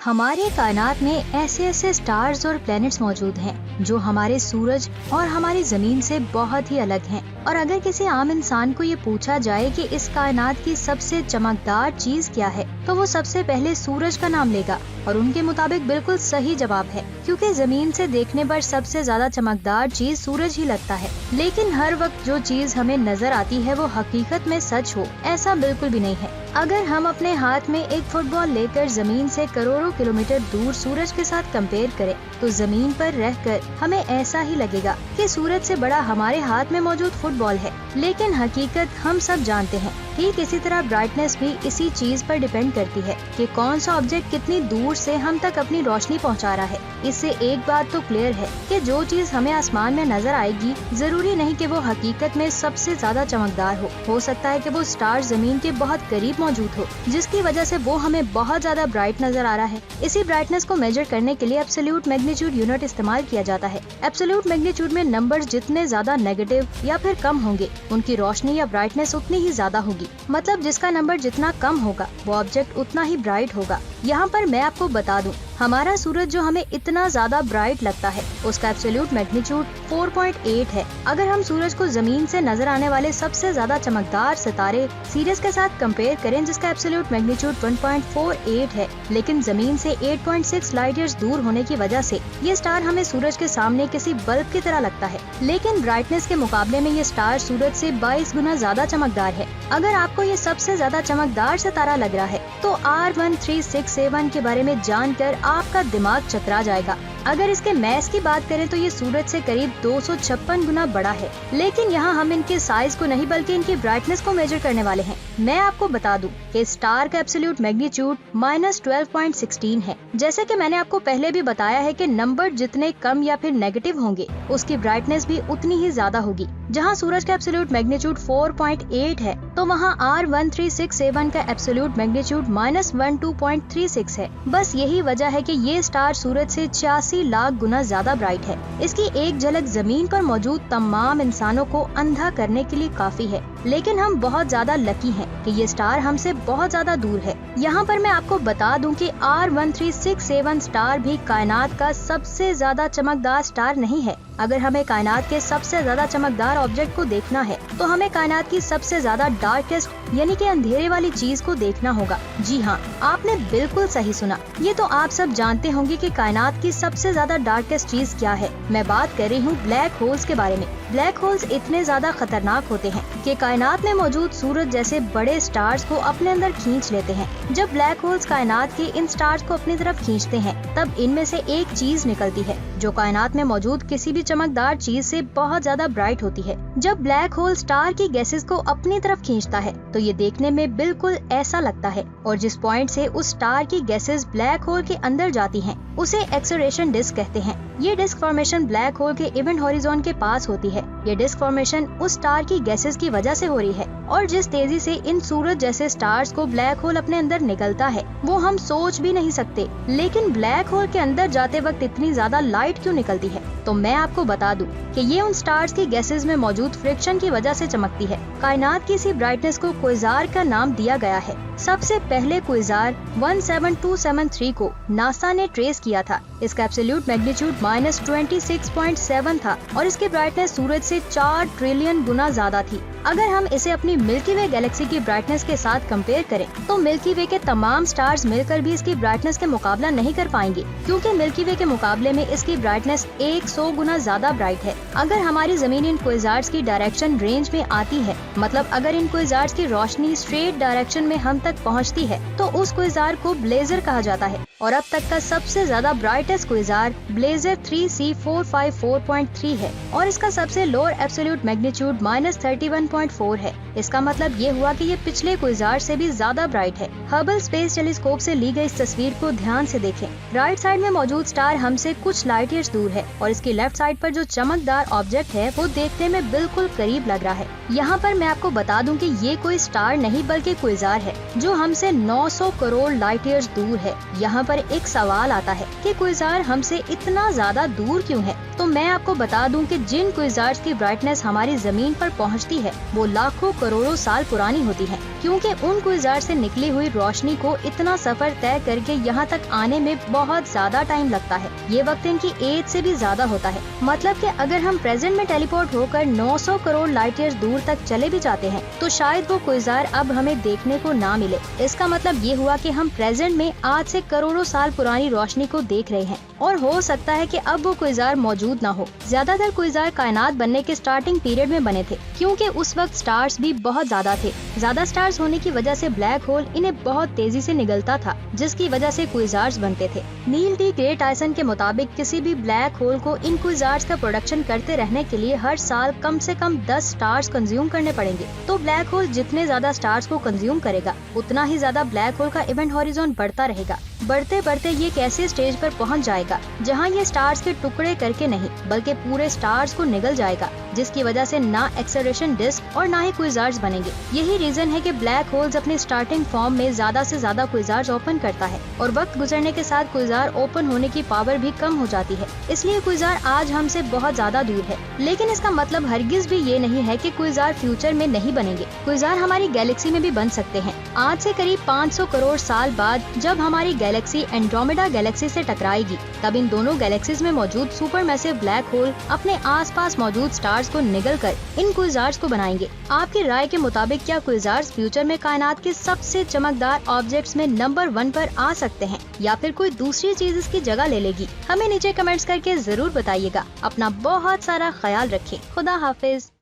हमारे कायनात में ऐसे ऐसे स्टार्स और प्लैनेट्स मौजूद हैं जो हमारे सूरज और हमारी जमीन से बहुत ही अलग हैं। और अगर किसी आम इंसान को ये पूछा जाए कि इस कायनात की सबसे चमकदार चीज क्या है, तो वो सबसे पहले सूरज का नाम लेगा। और उनके मुताबिक बिल्कुल सही जवाब है, क्योंकि जमीन से देखने पर सबसे ज्यादा चमकदार चीज सूरज ही लगता है। लेकिन हर वक्त जो चीज हमें नजर आती है वो हकीकत में सच हो, ऐसा बिल्कुल भी नहीं है। अगर हम अपने हाथ में एक फुटबॉल लेकर जमीन से करोड़ों किलोमीटर दूर सूरज के साथ कंपेयर करें, तो जमीन पर रहकर हमें ऐसा ही लगेगा कि सूरज से बड़ा हमारे हाथ में मौजूद फुटबॉल है। लेकिन हकीकत हम सब जानते हैं। ठीक इसी तरह ब्राइटनेस भी इसी चीज पर डिपेंड करती है कि कौन सा ऑब्जेक्ट कितनी दूर से हम तक अपनी रोशनी पहुंचा रहा है। इससे एक बात तो क्लियर है कि जो चीज हमें आसमान में नजर आएगी, जरूरी नहीं कि वो हकीकत में सबसे ज्यादा चमकदार हो सकता है कि वो स्टार जमीन के बहुत करीब मौजूद हो, जिसकी वजह से वो हमें बहुत ज्यादा ब्राइट नजर आ रहा है। इसी ब्राइटनेस को मेजर करने के लिए एब्सोल्यूट मैग्नीट्यूड यूनिट इस्तेमाल किया जाता है। एब्सोल्यूट मैग्नीट्यूड में नंबर्स जितने ज्यादा नेगेटिव या फिर कम होंगे, उनकी रोशनी या ब्राइटनेस उतनी ही ज्यादा होगी। मतलब जिसका नंबर जितना कम होगा, वो ऑब्जेक्ट उतना ही ब्राइट होगा। यहाँ पर मैं आपको बता दूं, हमारा सूरज जो हमें इतना ज्यादा ब्राइट लगता है, उसका एब्सोल्यूट मैग्नीट्यूड 4.8 है। अगर हम सूरज को जमीन से नजर आने वाले सबसे ज्यादा चमकदार सितारे सीरियस के साथ कंपेयर करें, जिसका एब्सोल्यूट मैग्नीट्यूड 1.48 है, लेकिन जमीन से 8.6 लाइट ईयर्स दूर होने की वजह से ये स्टार हमें सूरज के सामने किसी बल्ब की तरह लगता है। लेकिन ब्राइटनेस के मुकाबले में ये स्टार सूरज से 22 गुना ज्यादा चमकदार है। अगर आपको ये सबसे ज्यादा चमकदार सितारा लग रहा है, तो R136A1 के बारे में जानकर आपका दिमाग चकरा जाएगा। अगर इसके मैस की बात करें तो ये सूरज से करीब 256 गुना बड़ा है। लेकिन यहाँ हम इनके साइज को नहीं बल्कि इनकी ब्राइटनेस को मेजर करने वाले हैं। मैं आपको बता दूं कि स्टार का एब्सोल्यूट मैग्नीट्यूड -12.16 है। जैसे कि मैंने आपको पहले भी बताया है कि नंबर जितने कम या फिर नेगेटिव होंगे, उसकी ब्राइटनेस भी उतनी ही ज्यादा होगी। जहाँ सूरज का एब्सोल्यूट मैग्नीट्यूड 4.8 है, तो वहाँ R136A1 का एब्सोल्यूट मैग्नीट्यूड -12.36 है। बस यही वजह है कि ये स्टार सूरज से 86 लाख गुना ज्यादा ब्राइट है। इसकी एक झलक जमीन पर मौजूद तमाम इंसानों को अंधा करने के लिए काफी है। लेकिन हम बहुत ज्यादा लकी हैं कि ये स्टार हमसे बहुत ज्यादा दूर है। यहाँ पर मैं आपको बता दूं कि R136A1 स्टार भी कायनात का सबसे ज्यादा चमकदार स्टार नहीं है। अगर हमें कायनात के सबसे ज्यादा चमकदार ऑब्जेक्ट को देखना है, तो हमें कायनात की सबसे ज्यादा डार्केस्ट यानी कि अंधेरे वाली चीज को देखना होगा। जी हाँ, आपने बिल्कुल सही सुना। ये तो आप सब जानते होंगे कि कायनात की सबसे ज्यादा डार्केस्ट चीज क्या है। मैं बात कर रही हूँ ब्लैक होल्स के बारे में। ब्लैक होल्स इतने ज्यादा खतरनाक होते हैं कि कायनात में मौजूद सूरज जैसे बड़े स्टार्स को अपने अंदर खींच लेते हैं। जब ब्लैक होल्स कायनात के इन स्टार्स को अपनी तरफ खींचते हैं, तब इनमें से एक चीज निकलती है जो कायनात में मौजूद किसी भी चमकदार चीज से बहुत ज्यादा ब्राइट होती है। जब ब्लैक होल स्टार की गैसेस को अपनी तरफ खींचता है, तो ये देखने में बिल्कुल ऐसा लगता है। और जिस पॉइंट से उस स्टार की गैसेस ब्लैक होल के अंदर जाती हैं, उसे एक्सेलरेशन डिस्क कहते हैं। ये डिस्क फॉर्मेशन ब्लैक होल के इवेंट हॉरिजॉन के पास होती है। ये डिस्क फॉर्मेशन उस स्टार की गैसेस की वजह से हो रही है। और जिस तेजी से इन सूरज जैसे स्टार्स को ब्लैक होल अपने अंदर निकलता है, वो हम सोच भी नहीं सकते। लेकिन ब्लैक होल के अंदर जाते वक्त इतनी ज्यादा लाइट क्यों निकलती है? तो मैं आपको बता दूं कि ये उन स्टार्स की गैसेस में मौजूद फ्रिक्शन की वजह से चमकती है। कायनात की इसी ब्राइटनेस को क्विजार का नाम दिया गया है। सबसे पहले क्विजार 17273 को नासा ने ट्रेस किया था। इसका एब्सोल्यूट मैग्नीट्यूड -26.7 था और इसकी ब्राइटनेस सूरज से 4 ट्रिलियन गुना ज्यादा थी। अगर हम इसे अपनी मिल्की वे गैलेक्सी की ब्राइटनेस के साथ कंपेयर करें, तो मिल्की वे के तमाम स्टार्स मिलकर भी इसकी ब्राइटनेस के मुकाबला नहीं कर पाएंगे, क्योंकि मिल्की वे के मुकाबले में इसकी ब्राइटनेस 100 गुना ज्यादा ब्राइट है। अगर हमारी जमीन इन क्विजार्स की डायरेक्शन रेंज में आती है, मतलब अगर इन क्विजार्स की रोशनी स्ट्रेट डायरेक्शन में हम तक पहुंचती है, तो उस क्विजार को ब्लेजर कहा जाता है। और अब तक का सबसे ज्यादा ब्राइटेस्ट क्विजार ब्लेजर 3C454.3 है और इसका सबसे लोअर एब्सोल्यूट मैग्नीट्यूड -31.4 है। इसका मतलब ये हुआ कि ये पिछले क्विजार से भी ज्यादा ब्राइट है। हबल स्पेस टेलीस्कोप से ली गई इस तस्वीर को ध्यान से देखें। राइट साइड में मौजूद स्टार हमसे कुछ लाइट ईयर्स दूर है और इसकी लेफ्ट साइड पर जो चमकदार ऑब्जेक्ट है, वो देखने में बिल्कुल करीब लग रहा है। यहाँ पर मैं आपको बता दूं कि ये कोई स्टार नहीं बल्कि क्विजार है, जो हमसे 900 करोड़ लाइट ईयर्स दूर है। यहाँ पर एक सवाल आता है कि क्विजार हमसे इतना ज्यादा दूर क्यों है? तो मैं आपको बता दूं कि जिन क्विज़ार्स की ब्राइटनेस हमारी जमीन पर पहुंचती है वो लाखों करोड़ों साल पुरानी होती है, क्योंकि उन क्विज़ार्स से निकली हुई रोशनी को इतना सफर तय करके यहाँ तक आने में बहुत ज्यादा टाइम लगता है। ये वक्त इनकी एज से भी ज्यादा होता है। मतलब कि अगर हम प्रेजेंट में टेलीपोर्ट होकर 900 करोड़ लाइट ईयर्स दूर तक चले भी जाते हैं तो शायद वो क्विज़ार अब हमें देखने को ना मिले। इसका मतलब ये हुआ कि हम प्रेजेंट में आज से करोड़ों साल पुरानी रोशनी को देख रहे हैं, और हो सकता है कि अब वो क्विज़ार मौजूद ना हो। ज्यादातर क्विज़ार कायनात बनने के स्टार्टिंग पीरियड में बने थे, क्योंकि उस वक्त स्टार्स भी बहुत ज्यादा थे। ज्यादा स्टार्स होने की वजह से ब्लैक होल इन्हें बहुत तेजी से निगलता था, जिसकी वजह से क्विज़ार्स बनते थे। नील डी ग्रे टायसन के मुताबिक किसी भी ब्लैक होल को इन क्विज़ार्स का प्रोडक्शन करते रहने के लिए हर साल कम से कम 10 स्टार्स कंज्यूम करने पड़ेंगे। तो ब्लैक होल जितने ज्यादा स्टार्स को कंज्यूम करेगा उतना ही ज्यादा ब्लैक होल का इवेंट हॉरिजॉन बढ़ता रहेगा। बढ़ते बढ़ते ये एक ऐसे स्टेज पर पहुंच जाएगा जहां ये स्टार्स के टुकड़े करके नहीं बल्कि पूरे स्टार्स को निगल जाएगा, जिसकी वजह से ना एक्सेलरेशन डिस्क और ना ही क्विज़ार्स बनेंगे। यही रीजन है कि ब्लैक होल्स अपने स्टार्टिंग फॉर्म में ज्यादा से ज्यादा क्विज़ार्स ओपन करता है, और वक्त गुजरने के साथ क्विज़ार ओपन होने की पावर भी कम हो जाती है। इसलिए क्विज़ार आज हमसे बहुत ज्यादा दूर है। लेकिन इसका मतलब हरगिज भी ये नहीं है कि क्विज़ार फ्यूचर में नहीं बनेंगे। क्विज़ार हमारी गैलेक्सी में भी बन सकते हैं। आज से करीब 500 करोड़ साल बाद जब हमारी गैलेक्सी एंड्रोमेडा गैलेक्सी से टकराएगी, तब इन दोनों गैलेक्सीज में मौजूद सुपरमैसिव ब्लैक होल अपने आसपास मौजूद स्टार्स को निगलकर इन क्विज़ार्स को बनाएंगे। आपकी राय के मुताबिक क्या क्विज़ार्स फ्यूचर में कायनात के सबसे चमकदार ऑब्जेक्ट्स में नंबर 1 पर आ सकते हैं, या फिर कोई दूसरी चीज इसकी जगह ले लेगी? हमें नीचे कमेंट्स करके जरूर बताइएगा। अपना बहुत सारा ख्याल रखें। खुदा हाफिज।